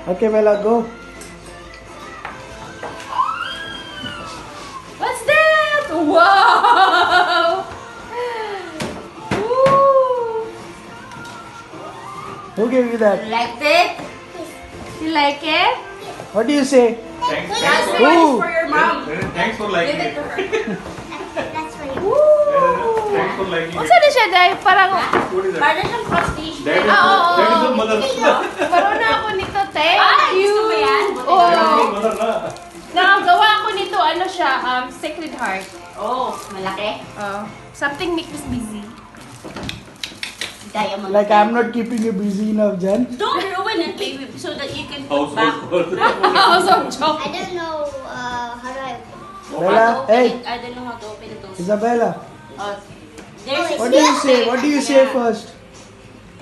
Okay, Bella, go. What's that? Wow! Woo! Who gave you that? You liked it? You like it? What do you say? Thanks That's for, one Ooh. is for your mom. thanks for Give liking it it. to her. That's for you. Woo! Thanks for liking Kung it. saan na siya, Day? Parang, What is that? parang siyang prestige. That is, Oo. that is the mother. Parang na ako nito, Thank Ay, you. gusto mo yan? That is Oh. the mother na. Nakagawa ako nito, ano siya, Sacred Heart. Oh, malaki. Something makes us busy. Diamond. Like, I'm not keeping you busy enough, Jen. Don't ruin it, baby, so that you can put Household back. chores. Awesome joke. I don't know how do I. Bella, hey, I don't know how to open it. Isabella. Oh, there's What do you say? What do you say first?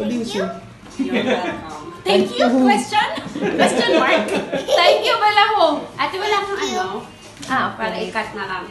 What do you say? You're welcome. Thank you, question? Question mark? Thank you, Bella ho. Ate, wala kang ano? Para Para ikat na lang.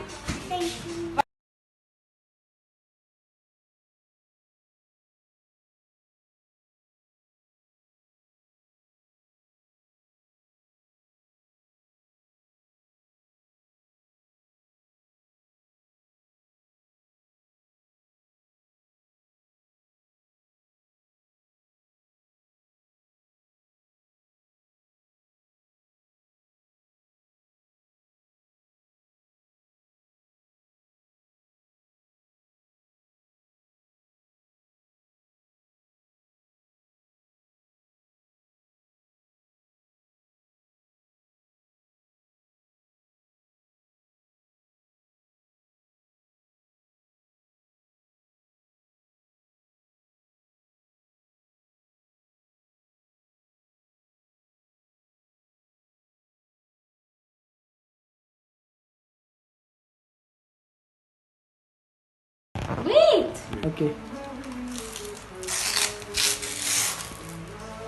Wait! Okay.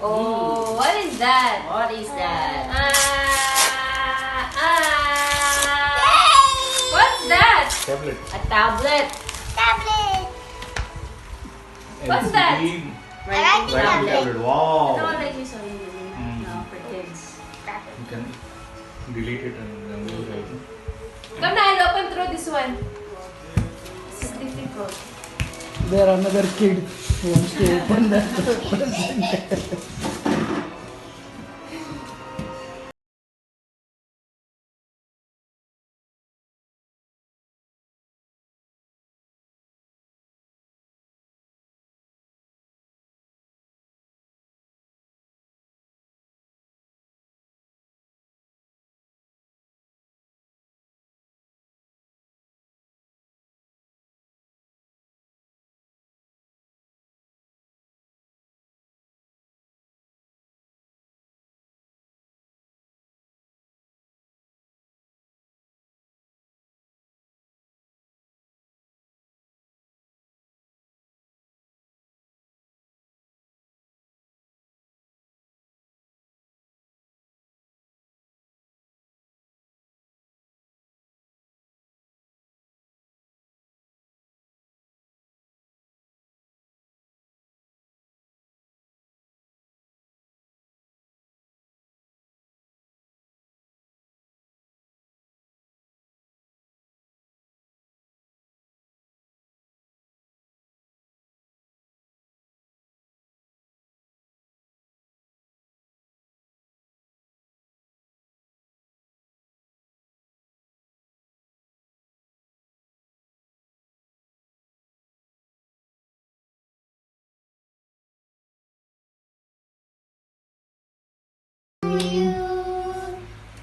Oh, what is that? What is that? What's that? Tablet. A tablet. Tablet. What's that? LCD Writing writing tablet. tablet. Wow. Ano like this one? Mm. No, for kids. You can delete it and then use it. Come na, I'll open through this one. This is difficult. There another kid who wants to open that present.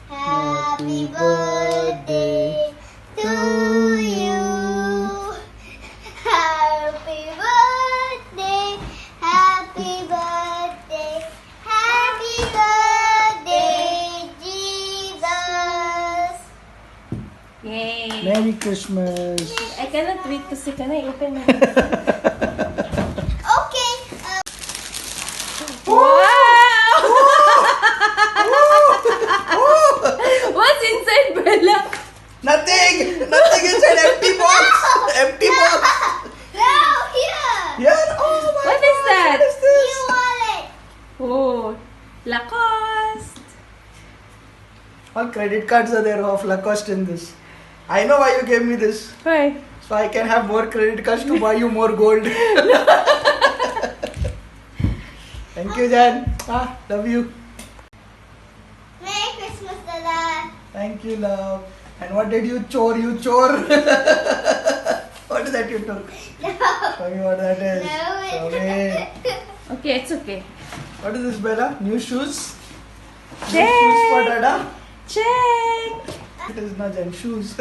Happy birthday to you. Happy birthday. Happy birthday. Happy birthday, Jesus. Yay! Merry Christmas. I cannot wait kasi can I open my... Okay. Wow! What's inside, Bella? Nothing! Nothing inside, empty box! Empty box! No, here. Here? Oh my What is that? God, what is this? Wallet. Oh, Lacoste! All credit cards are there of Lacoste in this. I know why you gave me this. Why? So I can have more credit cards to buy you more gold. Thank you, Jan. Love you. Merry Christmas, Dada. Thank you, love. And what did you chore? You chore? What is that you took? No. Show me what that is. Show me. Okay, it's okay. What is this, Bella? New shoes? New Check. shoes for Dada? Check. It is not Jan. Shoes.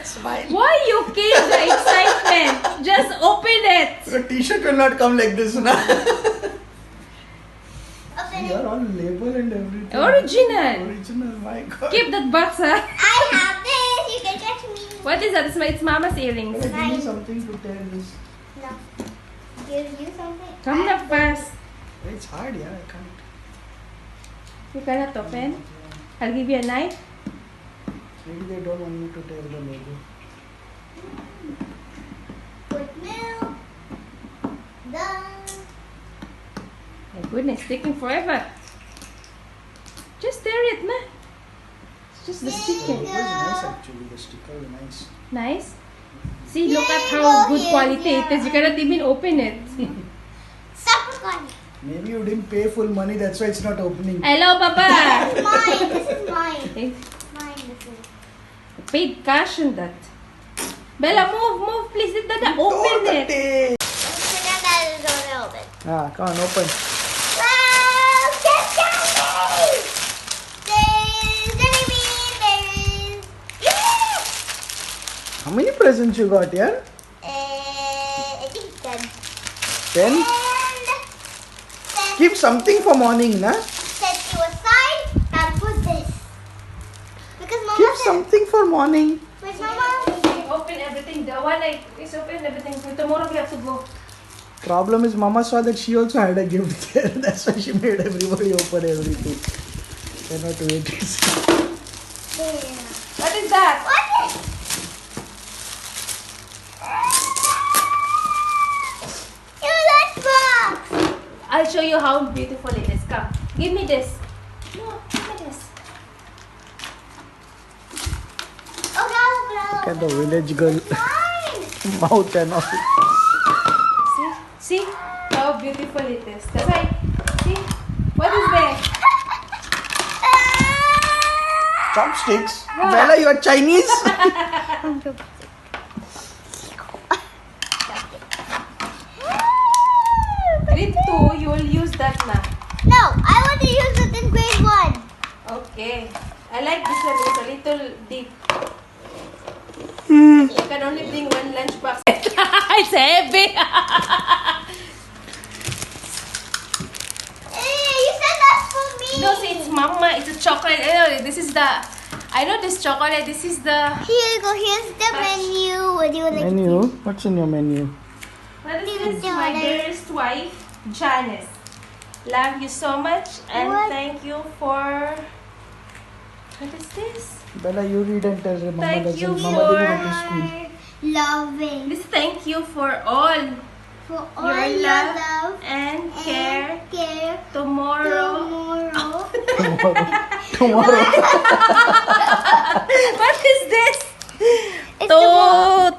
Smile. Why you kill the excitement? Just open it. Your t-shirt will not come like this, na? Open You it. are on label and everything. Original. Original, my God. Keep that box, huh? I have this. You can catch me. What is that? It's Mama's earrings. Give me something to tear this. No. Give you something. Come na fast. It's hard, yeah. I can't. You cannot open. I'll give you a knife. Maybe they don't want me to tear the logo. Put milk. Done. My goodness, taking forever. Just tear it, na. It's just the Oh, sticker. it was nice actually. The sticker was nice. Nice. See, look at how good quality it is. You cannot even open it. Stop recording. Maybe you didn't pay full money, that's why it's not opening. Hello, Papa. This is mine. This is mine. Okay. Mine. This is. Paid cash on that. Bella, move, please. Let Dada open it. tape. So now that is going to open. Come on, open. Wow! Get candy! There is. Yeah! How many presents you got, yeah? I think 10. 10? And Keep something for morning, na? set you aside and put this. Because Mama Keep said, something for morning. where's Mama? Open everything. The one I is open everything. So tomorrow we have to go. Problem is, Mama saw that she also had a gift there. That's why she made everybody open everything. Cannot wait to see. What is that? What is? Your lunchbox! I'll show you how beautiful it is. Come, give me this. No, give me this. Oh, no, Look at the village girl Mine! mouth and all. See how beautiful it is. That's why. See, what is there? Chopsticks? Bella, you are Chinese? Grade 2, you will use that now. No, I want to use it in grade 1. Okay. I like this one. It's a little deep. You can only bring one lunchbox. It's heavy. Hey, you said that's for me. No, see, it's mama. It's a chocolate. I know this chocolate. This is the. Here you go. Here's the menu. What do you like? Menu? What's in your menu? What is This is this? My the- dearest wife, Janice. Love you so much and What? thank you for. What is this? Bella, you read and tell her Mama Thank doesn't. you Mama for- didn't go to school. Loving. This thank you for all For all your your love love and and care care tomorrow. tomorrow. Tomorrow. What is this? It's tomorrow.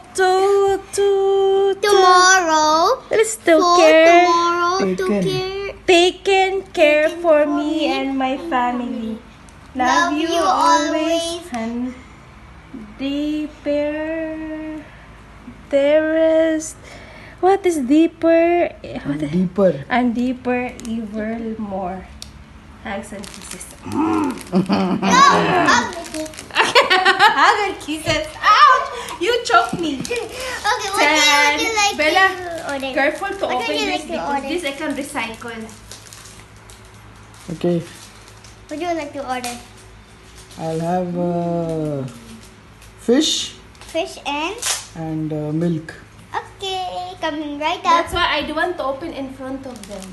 Tomorrow. Let's still For care. tomorrow to Taken. care. Taken care for me and my family. Love you always and deeper. Dearest. What is deeper? What is, Deeper. and deeper, even more. Hugs and kisses. Hug and kisses. Ouch! You choked me. Okay, what do you like Bella, to order? careful to What open would you this like to because order? this I can recycle. Okay. What do you like to order? I'll have fish Fish and milk. Okay, coming right up. That's why I don't want to open in front of them.